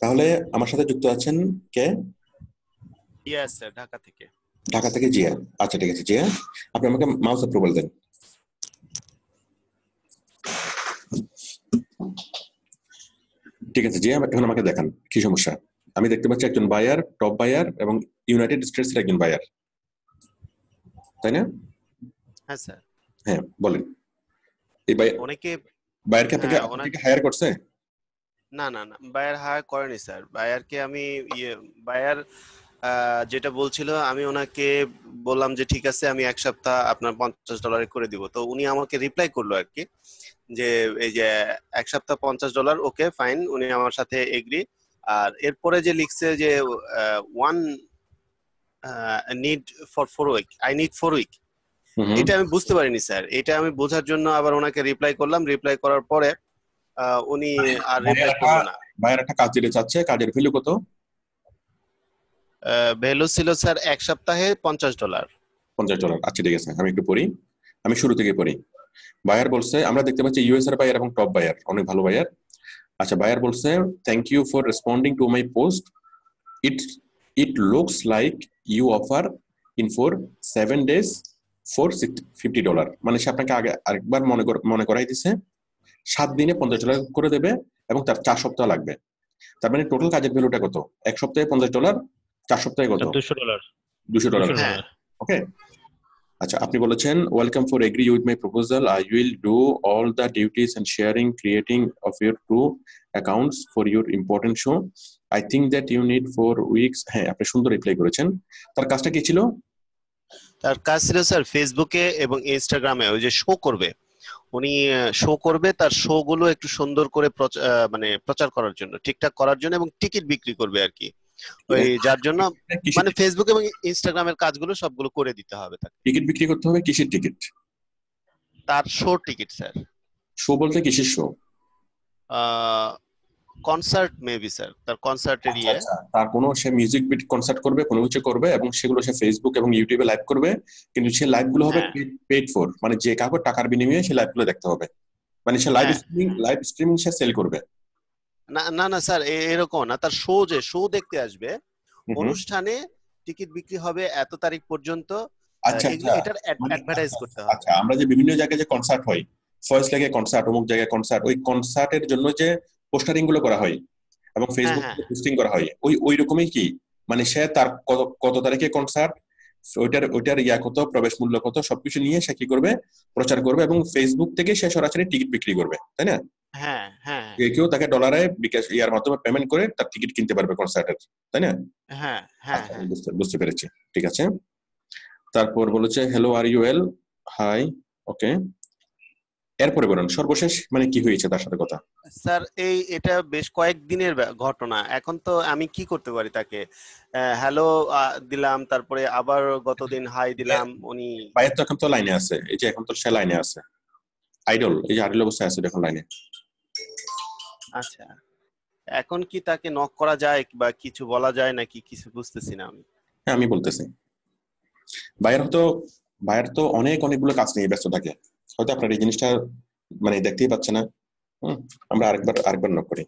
তাহলে আমার সাথে যুক্ত আছেন কে? ইয়েস স্যার, ঢাকা থেকে। ঢাকা থেকে জিয়া। আচ্ছা ঠিক আছে জিয়া, আপনি আমাকে মাউস অ্যাপ্রুভাল দেন। ঠিক আছে জিয়া, এখন আমাকে দেখান কি সমস্যা। আমি দেখতে পাচ্ছি একজন বায়ার, টপ বায়ার এবং ইউনাইটেড স্টেটস এর একজন বায়ার, তাই না? হ্যাঁ স্যার। হ্যাঁ বলেন। এই অনেকে বায়ারকে হ্যাঁ আপনাকে হায়ার করছে? না না না, বায়ার হায়ার করেনি স্যার। বায়ারকে আমি বায়ার যেটা বলছিল, আমি ওনাকে বললাম যে ঠিক আছে, আমি এক সপ্তাহ আপনার $50 করে দিব। তো উনি আমাকে রিপ্লাই করলো আর কি, যে এই যে এক সপ্তাহ $50, ওকে ফাইন, উনি আমার সাথে এগ্রি। আর এরপরে যে লিখছে যে one need for 4 week, I need 4 week, এটা আমি বুঝতে পারিনি স্যার। এটা আমি বোঝার জন্য আবার ওনাকে রিপ্লাই করলাম। রিপ্লাই করার পরে উনি আর রিপ্লাই করলো না। বায়ার একটা কাজ দিতে চাচ্ছে, কাজের ভ্যালু কত? ভ্যালু ছিল স্যার এক সপ্তাহে $50। $50। আচ্ছা ঠিক আছে, আমি একটু পড়ি, আমি শুরু থেকে পড়ি। বায়ার বলছে, আমরা দেখতে পাচ্ছি ইউএস এর বায়ার এবং টপ বায়ার, অনেক ভালো বায়ার। আচ্ছা বায়ার বলছে, thank you for responding to my post, it it looks like you offer in for 7 days for $50। মানে সে আপনাকে আগে আরেকবার মনে করাই দিছে 7 দিনে $50 করে দেবে এবং তার 4 সপ্তাহ লাগবে। তার মানে টোটাল কাজের ভ্যালুটা কত? এক সপ্তাহে $50, 4 সপ্তাহে কত? $200। $200। হ্যাঁ ওকে। আচ্ছা আপনি বলেছেন, welcome for agree with my proposal, I will do all the duties and sharing creating of your two accounts for your important show, I think that you need 4 weeks। হ্যাঁ আপনি সুন্দর রিপ্লাই করেছেন। তার কাজটা কি ছিল? তার কাজ ছিল স্যার ফেসবুকে এবং ইনস্টাগ্রামে ওই যে শো করবে, উনি শো করবে, তার শো গুলো একটু সুন্দর করে মানে প্রচার করার জন্য, ঠিকঠাক করার জন্য, এবং টিকিট বিক্রি করবে আর কি। ওই যার জন্য মানে ফেসবুক এবং ইনস্টাগ্রামের কাজগুলো সবগুলো করে দিতে হবে তাকে। টিকিট বিক্রি করতে হবে? কিসের টিকিট? তার শো টিকিট স্যার। শো বলতে কিসের শো? কনসার্ট মেবি স্যার, তার কনসার্টের ইয়ে। আচ্ছা, তার কোনো সে মিউজিক কনসার্ট করবে, কোনো কিছু করবে এবং সেগুলো সে ফেসবুক এবং ইউটিউবে লাইভ করবে, কিন্তু সে লাইভ গুলো হবে হ্যাঁ পেড ফর, মানে যে কাউকে টাকার বিনিময়ে সে লাইভ গুলো দেখতে হবে, মানে সে হ্যাঁ। লাইভ স্ট্রিমিং সে সেল করবে। না না না স্যার, এরকম না। তার শো, যে শো দেখতে আসবে, হুম। অনুষ্ঠানে টিকিট বিক্রি হবে এত তারিখ পর্যন্ত, আচ্ছা এগুলো আচ্ছা, এটার মানে অ্যাডভার্টাইজ আচ্ছা করতে হবে। আচ্ছা, আমরা যে বিভিন্ন জায়গায় যে কনসার্ট হয়, ফয়েজ লেগে কনসার্ট, অমুক জায়গায় কনসার্ট, ওই কনসার্টের জন্য যে পোস্টারিং গুলো করা হয় এবং হ্যাঁ ফেসবুক হ্যাঁ পোস্টিং করা হয়, ওই রকমই কি, মানে সে তার কত কত তারিখে কনসার্ট, ওইটার ইয়া কত, প্রবেশ মূল্য কত, সবকিছু নিয়ে সে কি করবে, প্রচার করবে এবং ফেসবুক থেকে সে সরাসরি টিকিট বিক্রি করবে, তাই না? হ্যাঁ হ্যাঁ কেউ তাকে ডলারে বিকাশ ইয়ার মাধ্যমে পেমেন্ট করে তার টিকিট কিনতে পারবে কনসার্টের, তাই না? হ্যাঁ হ্যাঁ আচ্ছা আমি হ্যাঁ। বুঝতে পেরেছি, ঠিক আছে। তারপর বলেছে hello are you well, hi, okay. এরপরে বলেন সর্বশেষ মানে কি হয়েছে তার সাথে কথা। স্যার এটা বেশ কয়েকদিনের ঘটনা। এখন তো আমি কি করতে পারি? তাকে হ্যালো দিলাম, তারপরে আবার গতদিন হাই দিলাম, উনি। ভাইয়ের তো এখন তো লাইনে আছে, এই যে এখন তো সে লাইনে আছে, আইডল, এই যে আইডল অবস্থায় আছে এখন লাইনে। আচ্ছা, এখন কি তাকে নক করা যায় বা কিছু বলা যায় নাকি, কিছু বুঝতেছি না আমি। হ্যাঁ আমি বলতেছি, ভাইয়ের তো অনেকগুলো কাজ নিয়ে ব্যস্ত থাকে, হয়তো আপনার এই জিনিসটা মানে দেখতেই পাচ্ছে না। আমরা আরেকবার নক করি।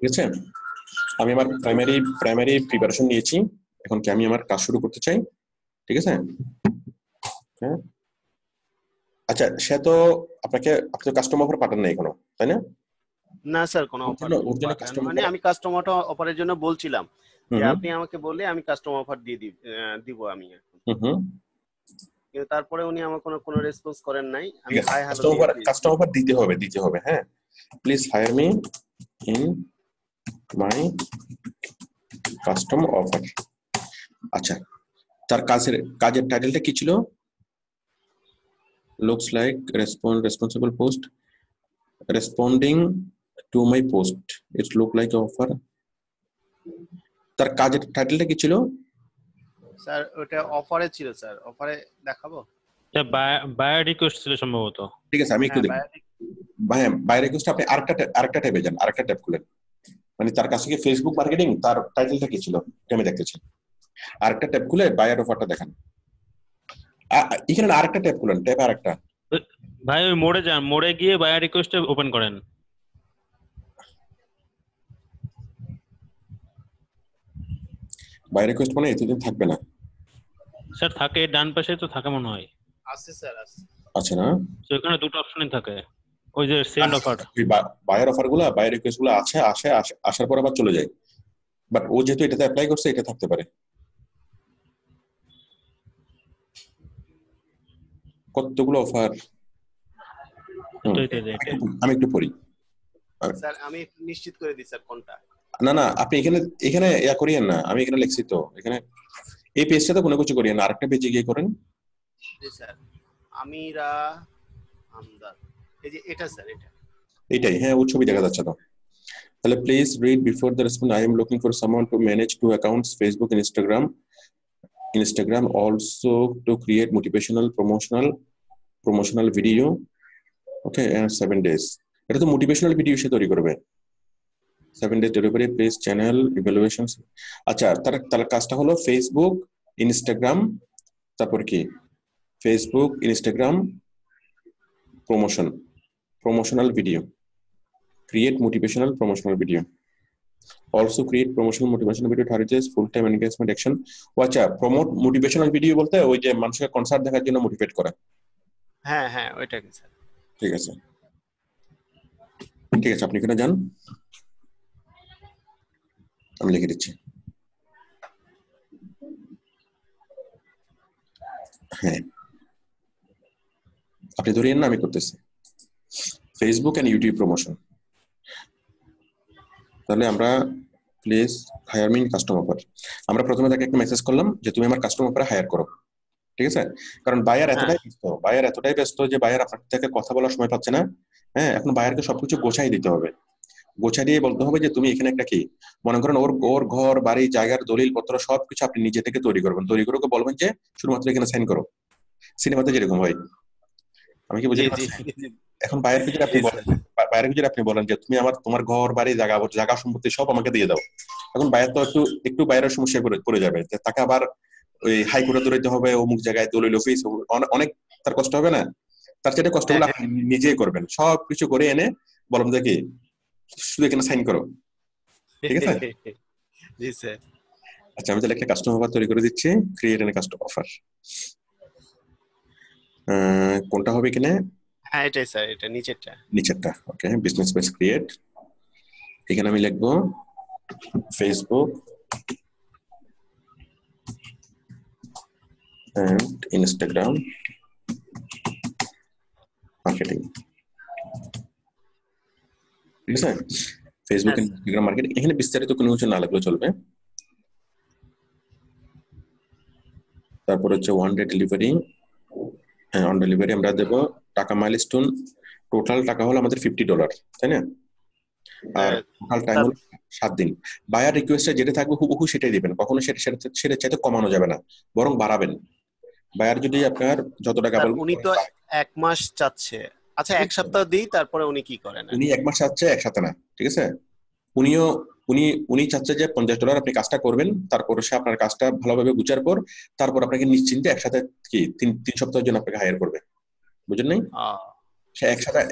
ঠিক আছে, আমি আমার প্রাইমারি প্রিপারেশন নিয়েছি, এখন কি আমি আমার কাজ শুরু করতে চাই, ঠিক আছে? হ্যাঁ আচ্ছা, সে তো আপনি তো কাস্টমার অফার পাঠান না এখনো, তাই না? না স্যার, কোনো ওর অফার জন্য কাস্টমার মানে আমি কাস্টমার অফারের জন্য বলছিলাম যে হুম আপনি আমাকে বললে আমি কাস্টমার অফার দিয়ে দিব আমি এখন। হুম, কিন্তু তারপরে উনি আমার কোনো রেসপন্স করেন নাই। ঠিক আমি আছে, হাই হ্যালো দিয়ে দিয়েছি। কাস্টমার অফার দিতে হবে, হ্যাঁ। Please hire me in my custom offer. আচ্ছা, তার কাজের টাইটেলটা কি ছিল? looks like responsible post responding to my post, it look like offer. তার কাজের টাইটেলটা কি ছিল? স্যার ওটা অফারে ছিল স্যার, অফারে দেখাবো। এটা বায়ার রিকোয়েস্ট ছিল সম্ভবত। ঠিক আছে, আমি একটু দেখি। বায়ার রিকোয়েস্ট আপনি আরেকটা ট্যাবে যান, আরেকটা ট্যাব খুলেন, মানে তার কাছে কি ফেসবুক মার্কেটিং, তার টাইটেলটা কি ছিল এটা আমি দেখতেছি। আরেকটা ট্যাব খুলে বায়ার অফারটা দেখান। এখানে আরেকটা ট্যাব খুলেন, ট্যাব আরেকটা। ভাই ওই মোড়ে যান, মোড়ে গিয়ে বায়ার রিকোয়েস্ট ওপেন করেন। বায়ার রিকোয়েস্ট মানে এতদিন থাকবে না স্যার, থাকে ডান পাশে তো থাকে মনে হয়। আছে স্যার, আছে। আচ্ছা না, সেখানে দুটো অপশনই থাকে, ওই যে সেন্ড অফার। বায়ার অফার গুলো, বায়ার রিকোয়েস্ট গুলো আসার পর আবার চলে যায়, বাট ও যেহেতু এটাতে অ্যাপ্লাই করছে এটা থাকতে পারে। কতগুলো অফার, আমি একটু পড়ি স্যার। আমি নিশ্চিত করে দিই স্যার কোনটা। না আপনি এখানে ইয়া করিয়েন না, আমি এখানে লিখছি তো, এখানে এই পেজটাতে কোনো কিছু করিয়েন না, আরেকটা পেজে গিয়ে করেন। জি স্যার, আমিরা আমদাদ, এই যে এটা স্যার, এটাই, হ্যাঁ ওর ছবি দেখা যাচ্ছে তো। তাহলে please read before the response, I am looking for someone to manage 2 accounts, Facebook and Instagram also to create promotional video, okay, and 7 days। এটা তো মোটিভেশনাল ভিডিও সে তৈরি করবে। 7 days delivery, please channel evaluations। আচ্ছা, তার কাজটা হলো Facebook Instagram, তারপর কি Facebook Instagram promotional video, create motivational promotional video, also create promotional motivational video targets full-time engagement action। আচ্ছা, প্রমোট মোটিভেশনাল ভিডিও বলতে ওই যে মানুষকে কনসার্ট দেখার জন্য মোটিভেট করা। হ্যাঁ ওইটা কি স্যার? ঠিক আছে, আপনি এখানে যান, আমি লিখে দিচ্ছি। হ্যাঁ, আপনি ধরিয়েন না, আমি করতেছি। Facebook and YouTube promotion. তাহলে আমরা please hire me in custom offer, আমরা প্রথমে তাকে একটা মেসেজ করলাম যে তুমি আমার কাস্টম অফারে হায়ার করো। ঠিক আছে, কারণ বায়ার এতটাই ব্যস্ত যে বায়ার আপনার থেকে কথা বলার সময় পাচ্ছে না। হ্যাঁ, এখন বায়ারকে সবকিছু গোছাই দিতে হবে, গোছাই দিয়ে বলতে হবে যে তুমি এখানে একটা কি মনে করেন ওর ঘর বাড়ি জায়গার দলিল পত্র সবকিছু আপনি নিজে থেকে তৈরি করবেন, তৈরি করে বলবেন যে শুধুমাত্র এখানে সাইন করো। সিনেমাতে যেরকম হয়, আমি কি বুঝতে পারছি? এখন বায়ারকে যদি আপনি বলেন যে তুমি তোমার ঘর বাড়ি জায়গা সম্পত্তি সব আমাকে দিয়ে দাও, এখন বায়ার তো একটু বায়ারের সমস্যায় পড়ে যাবে, যে তাকে আবার ওই হাইকোর্টে দৌড়াইতে হবে, অমুক জায়গায় দলিল অফিস, অনেক তার কষ্ট হবে না? তার চেয়ে কষ্টগুলো আপনি নিজেই করবেন, সবকিছু করে এনে বলবেন যে কি শুধু এখানে সাইন করো। ঠিক আছে? জি স্যার। আচ্ছা, আমি তাহলে একটা কাস্টমার অফার তৈরি করে দিচ্ছি, ক্রিয়েট এন কাস্টমার অফার। কোনটা হবে এখানে? হ্যাঁ এটাই স্যার, এটা নিচেরটা। ওকে, বিজনেস পেজ ক্রিয়েট। এখানে আমি লিখবো ফেসবুক and Instagram marketing। ঠিক আছে, ফেসবুক ইনস্টাগ্রাম মার্কেটিং। এখানে বিস্তারিত কোনো কিছু না লাগলেও চলবে। তারপর হচ্ছে ওয়ান ডে ডেলিভারি। হ্যাঁ, অন ডেলিভারি আমরা দেবো টাকা মাইলস্টোন, টোটাল টাকা হলো আমাদের $50, তাই না? আর টোটাল টাইম হলো 7 দিন। বায়ার রিকোয়েস্টে যেটা থাকবে হুবহু সেটাই দিবেন, কখনো সেটা চাইতে কমানো যাবে না, বরং বাড়াবেন। বায়ার যদি আপনার যত টাকা বলবেন, উনি তো 1 মাস চাচ্ছে। আচ্ছা, 1 সপ্তাহ দিই, তারপরে উনি কি করেন? উনি 1 মাস চাচ্ছে, একসাথে না। ঠিক আছে, উনি চাচ্ছে যে $50 আপনি কাজটা করবেন, তারপর সে আপনার কাজটা ভালোভাবে বুঝার পর তারপর আপনাকে নিশ্চিন্তে একসাথে কি 3 সপ্তাহের জন্য আপনাকে হায়ার করবে। বুঝেন নাই? সে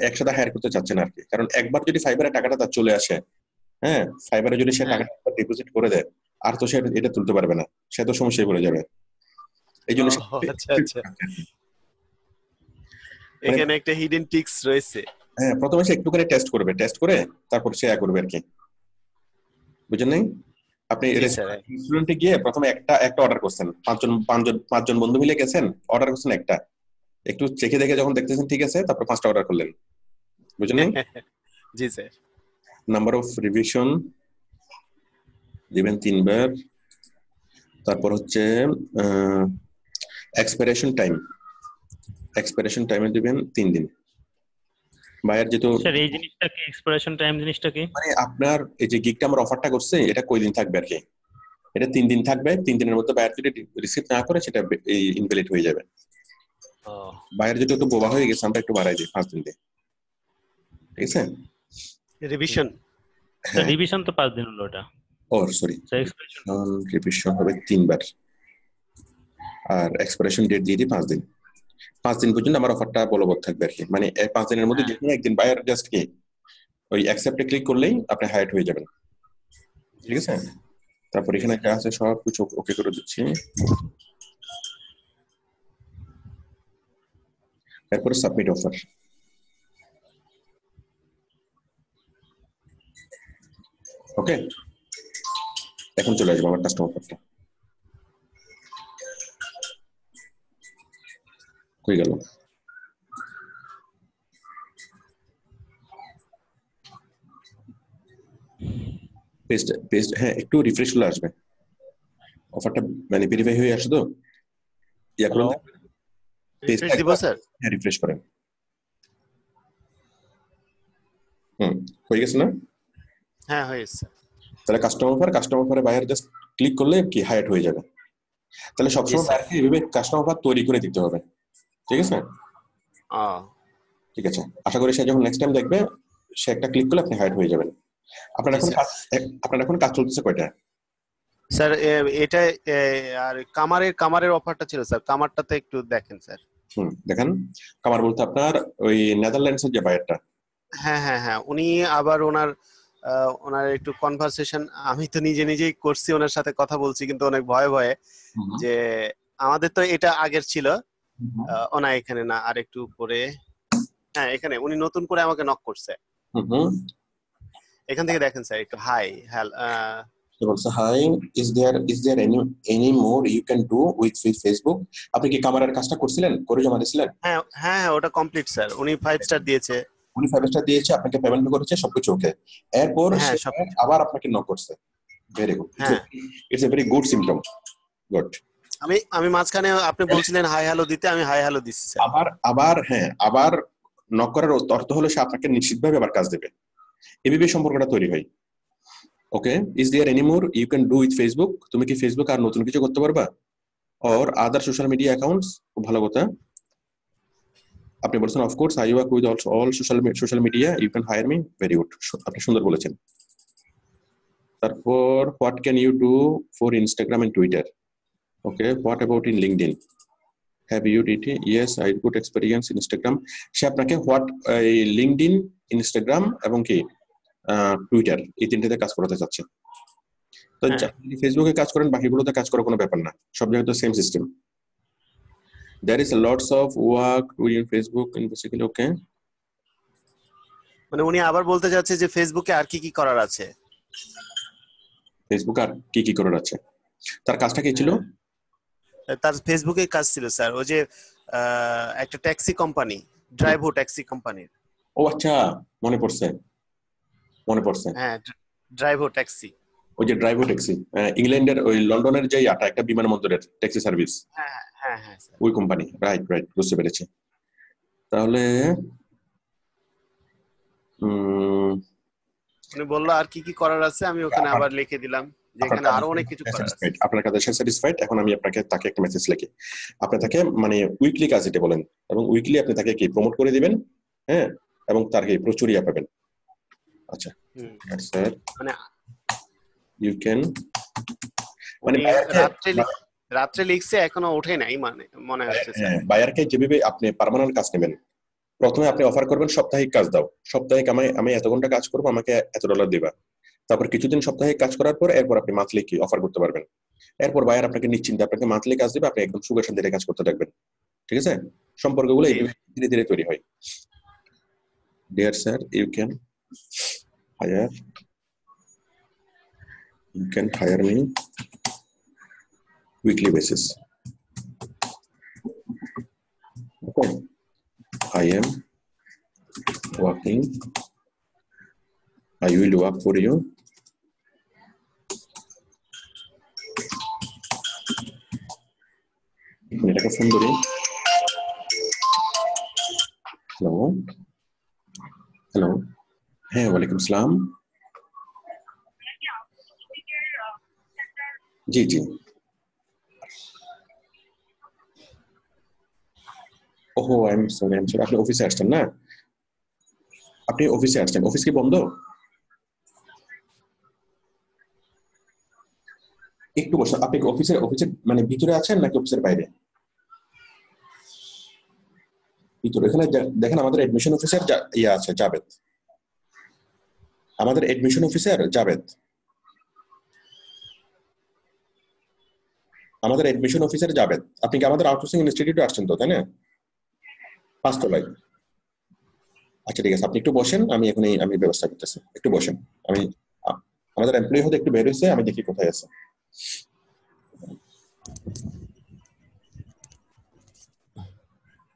একসাথে হায়ার করতে চাচ্ছে না আর কি, কারণ একবার যদি ফাইবারে টাকাটা তার চলে আসে, হ্যাঁ, ফাইবারে যদি সে টাকাটা ডিপোজিট করে দেয়, আর তো সে এটা তুলতে পারবে না, সে তো সমস্যায় পড়ে যাবে। এই জন্য আচ্ছা, এখানে একটা হিডেন টিক্স রয়েছে। হ্যাঁ, প্রথমে সে একটু করে টেস্ট করে তারপর সে করবে আর কি। বুঝেন নাই? আপনি রেস্টুরেন্টে গিয়ে প্রথমে একটা অর্ডার করছেন, পাঁচজন বন্ধু মিলে গেছেন, অর্ডার করছেন একটা, একটু চেখে দেখে যখন দেখতেছেন ঠিক আছে, তারপর 5টা অর্ডার করলেন। বুঝেন নাই? জি স্যার। নাম্বার অফ রিভিশন দিবেন 3 বার। তারপর হচ্ছে এক্সপাইরেশন টাইম, এক্সপায়ারেশন টাইমে দিবেন 3 দিন। বায়ার যেহেতু স্যার এই জিনিসটা কি এক্সপায়ারেশন টাইম জিনিসটা কি? মানে আপনার এই যে গিগটা আমার অফারটা করছে এটা কয়দিন থাকবে আর কি, এটা 3 দিন থাকবে। 3 দিনের মধ্যে বায়ার যদি রিসিভ না করে সেটা ইনভ্যালিড হয়ে যাবে। ও বায়ার যেটা একটু বোবা হয়ে গেছে, আমরা একটু বাড়াই দিই 5 দিন দিয়ে, ঠিক আছে? রিভিশন স্যার রিভিশন তো 5 দিন হলো ওটা। সরি, স্যার এক্সপায়ারেশন রিভিশন হবে 3 বার, আর এক্সপায়ারেশন ডেট দিয়ে দিই 5 দিন। 5 দিন পর্যন্ত আমার অফারটা বলবৎ থাকবে আর কি। মানে এই 5 দিনের মধ্যে যে কোনো একদিন বায়ার জাস্ট কি ওই অ্যাকসেপ্টে ক্লিক করলেই আপনি হায়ার হয়ে যাবেন, ঠিক আছে? তারপর এখানে যা আছে সব কিছু ওকে করে দিচ্ছি। তারপরে সাবমিট অফার। ওকে, এখন চলে আসবো আমার কাস্টমার অফারটা। কই গেল? পেস্ট হ্যাঁ, একটু রিফ্রেশ হলে আসবে অফারটা, মানে ভেরিফাই হয়ে আসে তো। ইয়া করুন, রিফ্রেশ দিব স্যার। হ্যাঁ রিফ্রেশ করেন। হয়ে গেছে না? হ্যাঁ হয়েছে। তাহলে কাস্টমার অফারে বায়ার জাস্ট ক্লিক করলে কি হায়ার হয়ে যাবে। তাহলে সবসময় বায়ারকে এইভাবে কাস্টমার অফার তৈরি করে দিতে হবে, ঠিক আছে? ঠিক আছে, আশা করি সে যখন নেক্সট টাইম দেখবে সে একটা ক্লিক করলে আপনি হায়ার হয়ে যাবেন। আপনার এখন কাজ চলতেছে কয়টা? স্যার এটা আর কামারের অফারটা ছিল স্যার, কামারটাতে একটু দেখেন স্যার। দেখেন, কামার বলতে আপনার ওই নেদারল্যান্ডসের যে বায়ারটা। হ্যাঁ হ্যাঁ হ্যাঁ, উনি আবার ওনার একটু কনভারসেশন আমি তো নিজেই করছি, ওনার সাথে কথা বলছি কিন্তু অনেক ভয়ে ভয়ে, যে আমাদের তো এটা আগের ছিল। ওনা এখানে না, আর একটু উপরে, হ্যাঁ এখানে উনি নতুন করে আমাকে নক করছে। এখান থেকে দেখেন স্যার একটু hi hi, is there any more you can do with Facebook. আপনি কি কামারের কাজটা করছিলেন, করে জমা দিয়েছিলেন? হ্যাঁ হ্যাঁ ওটা কমপ্লিট স্যার, উনি 5 স্টার দিয়েছে। উনি 5 স্টার দিয়েছে, আপনাকে পেমেন্ট করেছে, সবকিছু ওকে। এরপর হ্যাঁ আবার আপনাকে নক করছে। ভেরি গুড, হ্যাঁ it's a very good symptom. Good. আমি মাঝখানে আপনি বলছিলেন হাই হ্যালো দিতে, আমি হাই হ্যালো দিচ্ছি স্যার। আবার নক করার অর্থ হলো সে আপনাকে নিশ্চিতভাবে আবার কাজ দেবে, এভাবে সম্পর্কটা তৈরি হয়। Okay, is there any more you can do with Facebook. তুমি কি ফেসবুক আর নতুন কিছু করতে পারবা? Or other social media accounts. খুব ভালো কথা, আপনি বলছেন of course I work with all social media you can hire me. Very good, আপনি সুন্দর বলেছেন। তারপর what can you do for Instagram and Twitter? Okay, what about in LinkedIn? Have you did? Yes, I good experience Instagram. সে আপনাকে LinkedIn, Instagram এবং কি Twitter, এই তিনটাতে কাজ করাতে চাচ্ছে। তো ফেসবুকে কাজ করেন, বাকিগুলোতে কাজ করার কোনো ব্যাপার না, সব জায়গায় তো same system. There is a lots of work doing Facebook and basically okay. মানে উনি আবার বলতে যাচ্ছে যে ফেসবুকে আর কি করার আছে। ফেসবুক আর কি করার আছে? তার কাজটা কি ছিল? তার ফেসবুকে কাজ ছিল স্যার, ওই যে একটা ট্যাক্সি কোম্পানি, ড্রাইভো ট্যাক্সি কোম্পানির। ও আচ্ছা, মনে পড়ছে। হ্যাঁ ড্রাইভো ট্যাক্সি, ওই যে ড্রাইভো ট্যাক্সি, ইংল্যান্ডের ওই লন্ডনের যে একটা বিমানবন্দরের ট্যাক্সি সার্ভিস, হ্যাঁ হ্যাঁ হ্যাঁ ওই কোম্পানি। রাইট, বুঝতে পেরেছি। তাহলে উনি বললো আর কি করার আছে, আমি ওখানে আবার লিখে দিলাম যে এখানে আরো অনেক কিছু করার আছে। আপনার কাছে স্যাটিসফাইড? এখন আমি তাকে একটা মেসেজ লিখি, আপনি তাকে মানে উইকলি কাজ দিতে বলেন, এবং উইকলি আপনি তাকে কি প্রমোট করে দিবেন, হ্যাঁ, এবং তার কি প্রচুর ইয়া পাবেন। আচ্ছা স্যার, মানে ইউ ক্যান, মানে রাত্রে লিখছে, এখনো ওঠে নাই মানে মনে হচ্ছে। হ্যাঁ, বায়ারকে যেভাবে আপনি পার্মানেন্ট কাজ নেবেন, প্রথমে আপনি অফার করবেন সাপ্তাহিক কাজ দাও, সাপ্তাহিক আমি এত ঘন্টা কাজ করবো, আমাকে এত ডলার দিবা। তারপর কিছুদিন সাপ্তাহিক কাজ করার পর এরপর আপনি মান্থলি কি অফার করতে পারবেন। এরপর বায়ার আপনাকে নিশ্চিন্তে আপনাকে মান্থলি কাজ দিবে, আপনি একদম সুখে শান্তিতে কাজ করতে থাকবেন, ঠিক আছে? সম্পর্কগুলো ধীরে ধীরে তৈরি হয়। Dear sir, you can hire me weekly basis. Okay, I am working, I will work for you. এটাকে ফোন ধরি। হ্যালো, হ্যাঁ ওয়ালাইকুম সালাম। জি জি। ওহো, আই এম সরি, আপনি অফিসে আসছেন না? আপনি অফিসে আসছেন, অফিস কি বন্ধ? একটু বসুন। আপনি কি অফিসের মানে ভিতরে আছেন নাকি অফিসের বাইরে? ভিতরে। এখানে দেখেন আমাদের এডমিশন অফিসার ইয়ে আছে, জাভেদ। আমাদের এডমিশন অফিসার জাভেদ। আমাদের এডমিশন অফিসার জাভেদ। আপনি কি আমাদের আউটসোর্সিং ইনস্টিটিউটে আসছেন তো, তাই না? 5 তলায়। আচ্ছা ঠিক আছে, আপনি একটু বসেন, আমি এখনই ব্যবস্থা করতেছি। একটু বসেন। আমি আমাদের এমপ্লয়ি হতে একটু বের হয়েছে, আমি দেখি কোথায় আছে।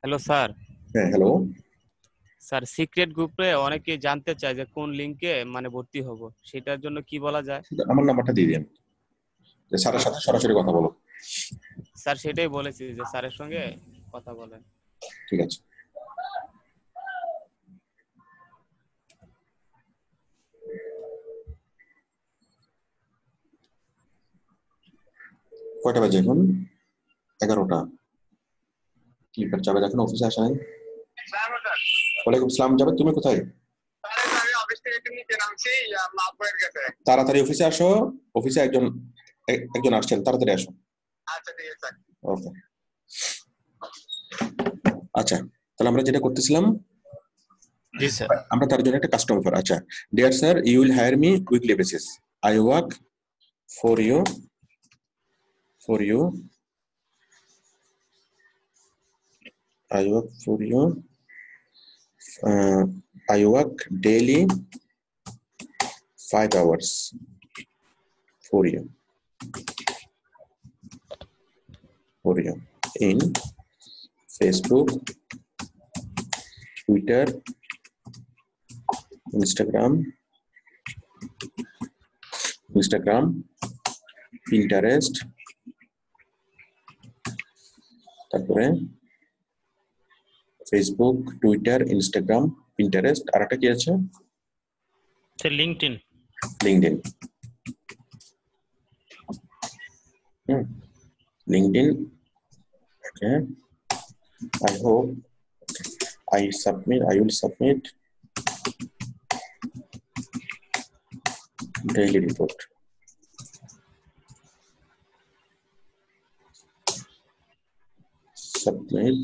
Hello sir. হ্যাঁ হ্যালো। স্যার, সিক্রেট গ্রুপে অনেকে জানতে চায় যে কোন লিংকে মানে ভর্তি হব, সেটার জন্য কি বলা যায়? আমার নাম্বারটা দিয়ে দিন, স্যারের সাথে সরাসরি কথা বলো। স্যার সেটাই বলেছি যে স্যারের সঙ্গে কথা বলেন। ঠিক আছে। কয়টা বাজে এখন? 11টা। ক্লিপার যাবে, এখন অফিসে আসা নাই। ওয়ালাইকুম সালাম। যাবে, তুমি কোথায়? তাড়াতাড়ি অফিসে আসো। অফিসে একজন আসছেন, তাড়াতাড়ি আসো। ওকে। আচ্ছা, তাহলে আমরা যেটা করতেছিলাম, জি স্যার। আমরা তার জন্য একটা কাস্টম অফার। আচ্ছা, dear sir, you will hire me weekly basis. I work for you I work for you. I work daily 5 hours for you. In Facebook, Twitter, Instagram, Pinterest, তারপরে ফেসবুক, টুইটার, ইনস্টাগ্রাম, পিন্টারেস্ট, আর একটা কি আছে? LinkedIn. LinkedIn. Okay. I will submit daily report. Submit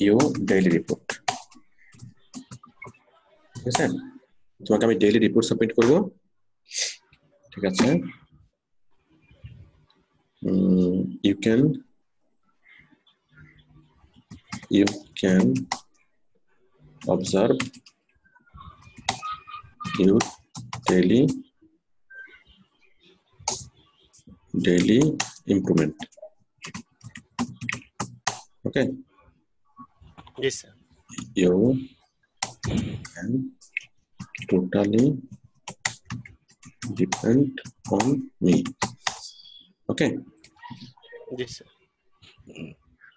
your daily report. ঠিক আছে, তোমাকে আমি daily report submit করব। ঠিক আছে, you can observe your daily improvement. Okay. Yes sir. You can totally depend on me. Okay. Yes sir.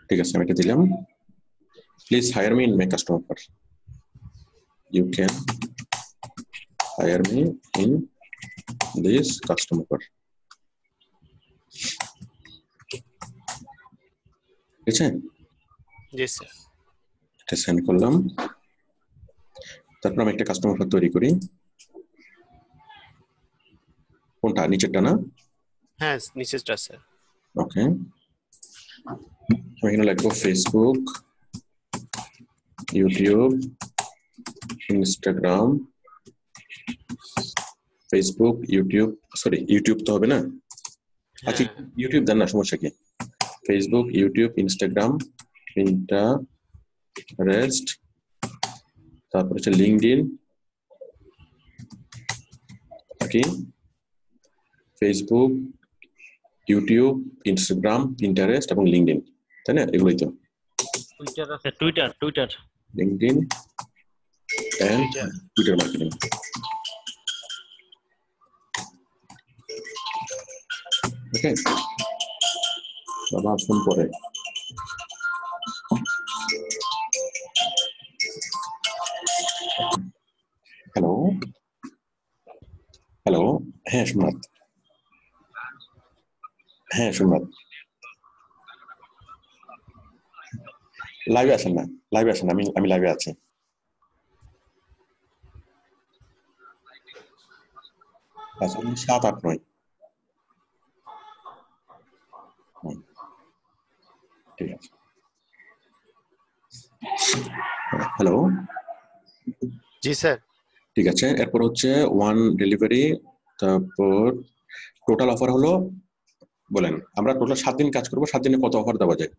ঠিক আছে, আমি এটা দিলাম। Please hire me in my custom offer. You can hire me in this custom offer. ঠিক আছে? Yes sir. এটা send করলাম। তারপর আমি একটা কাস্টম অফার তৈরি করি। কোনটা, নিচেরটা না? হ্যাঁ, নিচেরটা স্যার। ওকে, আমি এখানে লিখবো ফেসবুক, ইউটিউব, ইনস্টাগ্রাম, ইউটিউব তো হবে না? আচ্ছা, ইউটিউব দেন না, সমস্যা কি? ফেসবুক, ইউটিউব, ইনস্টাগ্রাম, পিন্টারেস্ট, তারপর হচ্ছে লিঙ্কডইন, কি ফেসবুক, ইউটিউব, ইনস্টাগ্রাম, পিন্টারেস্ট এবং লিঙ্কডইন, তাই না? এগুলোই তো। Twitter LinkedIn and Twitter marketing. Okay, বাবা ফোন করে। হ্যাঁ সোমনাথ, হ্যাঁ সোমনাথ, লাইভে আসেন না, লাইভে আসেন, আমি লাইভে আছি। আচ্ছা 7, 8, 9। ঠিক আছে, হ্যালো, জি স্যার। ঠিক আছে। এরপর হচ্ছে 1 ডেলিভারি, তারপর টোটাল অফার হলো, বলেন আমরা টোটাল 7 দিন কাজ করবো, 7 দিনে কত অফার দেওয়া যায়?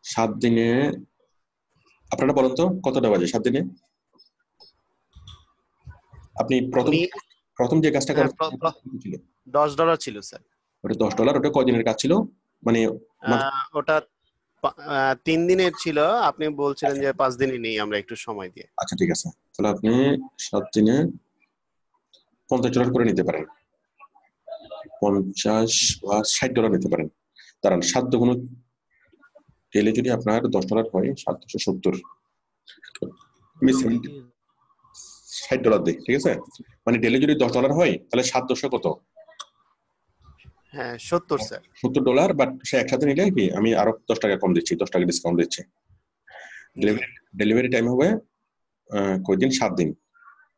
7 দিনে আপনারা বলেন তো কত দেওয়া যায় 7 দিনে? আপনি আমি প্রথম যে কাজটা হ্যাঁ, করেন ছিল $10 ছিল স্যার। ওটা $10, ওটা কয়দিনের কাজ ছিল? মানে ওটা 3 দিনের ছিল, আপনি বলছিলেন যে 5 দিনই নেই আমরা একটু সময় দিয়ে। আচ্ছা ঠিক আছে, তাহলে আপনি 7 দিনে $50 করে নিতে পারেন, 50 বা $60 নিতে পারেন। দাঁড়ান, 7 দুগুণ এলে যদি আপনার $10 হয়, 770, আমি $60 দিই, ঠিক আছে? মানে ডেলি যদি $10 হয় তাহলে 7 কত? হ্যাঁ 70 স্যার। $70, বাট সে একসাথে নিলে কি আমি আরো $10 কম দিচ্ছি, $10 ডিসকাউন্ট দিচ্ছি। ডেলিভারি টাইম হবে কয়দিন? 7 দিন,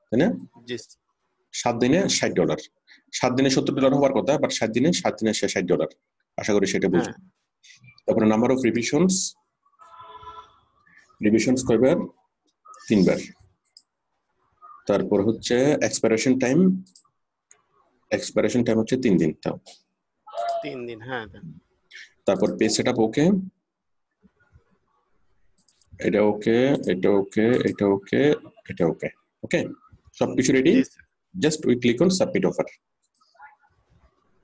তাই না? জি 7 দিনে $60, 7 দিনে $70 হওয়ার কথা, বাট 7 দিনে সে $60। আশা করি সেটা বুঝবেন। তারপরে নাম্বার অফ রিভিশনস কয়বার? 3 বার। তারপর হচ্ছে এক্সপাইরেশন টাইম হচ্ছে 3 দিন। তাও 3 দিন, হ্যাঁ। তারপর পে সেটআপ ওকে, এটা ওকে, এটা ওকে, এটা ওকে, এটা ওকে, ওকে, সবকিছু ready. G sir. Just we click on submit offer,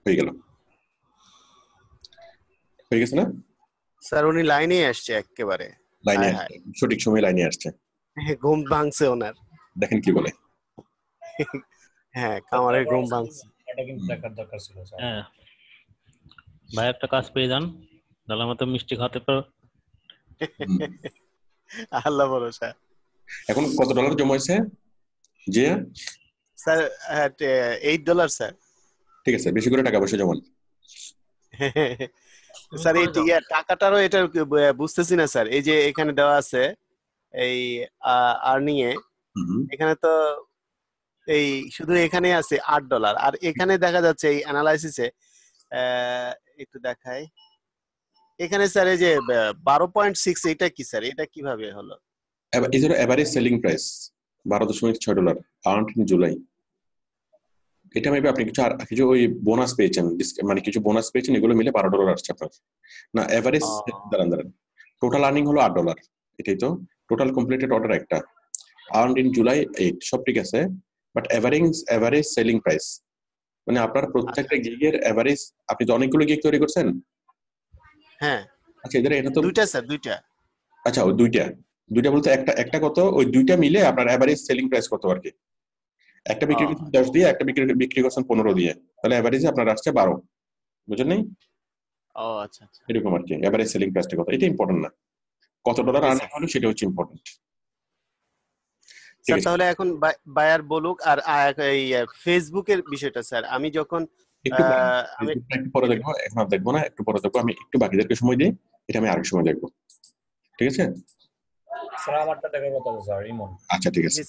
হয়ে গেল, হয়ে গেছে না? স্যার উনি লাইনে আসছে একেবারে, লাইনে হায় আসছে, সঠিক সময় লাইনে আসছে, হায়, ঘুম ভাঙছে ওনার। দেখেন কি বলে। হ্যাঁ কামারের ঘুম ভাঙছে। এটা কিন্তু দেখার দরকার ছিল স্যার। হ্যাঁ ভাই, একটা কাজ পেয়ে যান, তাহলে মতো মিষ্টি খাতে পারো। আল্লাহ ভরসা। এখন কত ডলার জমা হয়েছে যে? Sir $8 sir. ঠিক আছে, বেশি করে টাকা পয়সা জমান। স্যার এই টাকাটারও এটা বুঝতেছি না স্যার, এই যে এখানে দেওয়া আছে এই আর্নিং এ, এখানে তো এই শুধু এখানে আছে $8, আর এখানে দেখা যাচ্ছে এই অ্যানালাইসিসে একটু দেখাই, এখানে স্যার এই যে 12.6, এটা কি স্যার, এটা কিভাবে হলো? এর average selling price $12.6 earned in July. এটা মেবি আপনি কিছু ওই বোনাস পেয়েছেন, মানে কিছু বোনাস পেয়েছেন, এগুলো মিলে $12 আসছে আপনার। না এভারেজ, দাঁড়ান, টোটাল আর্নিং হলো $8, এটাই তো টোটাল কমপ্লিটেড অর্ডার একটা, আর্নড ইন জুলাই 8, সব ঠিক আছে, বাট এভারেজ সেলিং প্রাইস মানে আপনার প্রত্যেকটা গিগের এভারেজ, আপনি তো অনেকগুলো গিগ তৈরি করছেন। হ্যাঁ আচ্ছা এটা তো দুইটা স্যার, দুইটা। আচ্ছা ওই দুইটা বলতে একটা কত, ওই দুইটা মিলে আপনার এভারেজ সেলিং প্রাইস কত আর কি। একটা বিক্রি করছেন 10 দিয়ে, একটা বিক্রি করছেন 15 দিয়ে, তাহলে এভারেজে আপনার আসছে 12, বুঝলেন নাই? ও আচ্ছা আচ্ছা এরকম আর কি, এভারেজ সেলিং প্রাইসটা কত এটা ইম্পর্টেন্ট না, কত ডলার আর্নিং হলো সেটা হচ্ছে ইম্পর্টেন্ট। স্যার তাহলে এখন বায়ার বলুক, আর এই ফেসবুকের বিষয়টা স্যার, আমি যখন একটু পরে দেখবো, এখন আর দেখবো না, একটু পরে দেখবো, আমি একটু বাকিদেরকে সময় দিই, এটা আমি আরেক সময় দেখবো, ঠিক আছে? স্যার আমারটা দেখার কথা স্যার, ইমন। আচ্ছা ঠিক আছে।